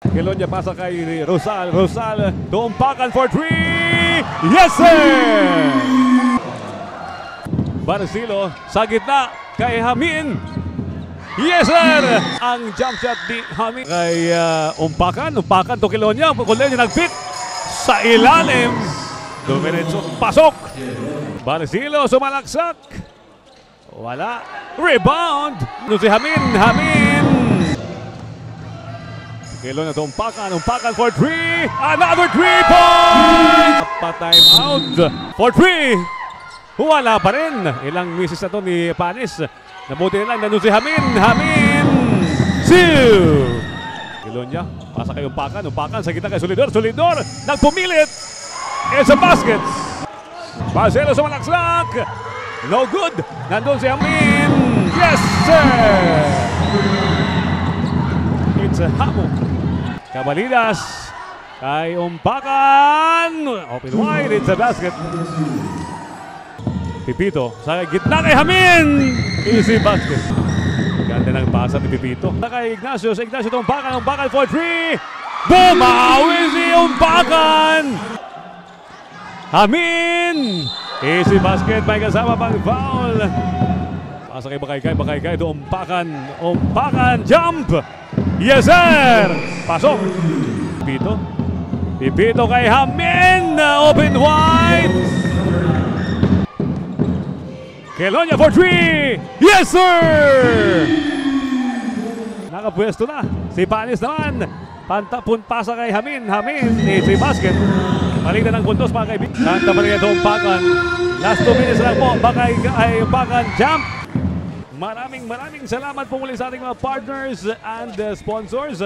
Kelonya pasa kay Rosal. Rosal, tumpakan for 3. Yes, sir! Barcelo sa gitna kay Hamin. Yes, sir! Ang jump shot ni Hamin kay umpakan to Kelonya. Kelonya nag-pick sa ilalim. Dumiretso, pasok. Barcelo sumalaksak. Wala. Rebound. No si Hamin. Kelonya umpakan for 3. Another 3-point! Pa-time out for 3. Wala pa rin. Ilang misses na to ni Panis. Nabuti na lang nandun si Hamin. Seal! Kelonya, pasa kay umpakan sa gitna kay Solidor. Nagpumilit. It's a basket. Barcelo sumalaksak. No good. Nandun si Hamin. Yes, sir! It's a hammer. Cabalidas kay umpakan. Open wide. It's a basket. Pipito sa gitna kay Hamin. Easy basket. Ganda ng pasa ni Pipito. Kay Ignacio umpakan for 3. Bumawi si umpakan. Hamin. Easy basket. May kasama pang foul. Pasa kay Bakaykay. Umpakan. Jump. Yes, sir! Pasok. Pipito kay Hamin. Open wide. Kelonya for 3. Yes, sir! Nakapwesto na. Si Panis naman. Pasa kay Hamin. Easy basket. Paligdan ng puntos mga kaibigan. Santa Maria umpakan. Last 2 minutes lang po. Umpakan. Jump. Maraming salamat po muli sa ating mga partners and sponsors.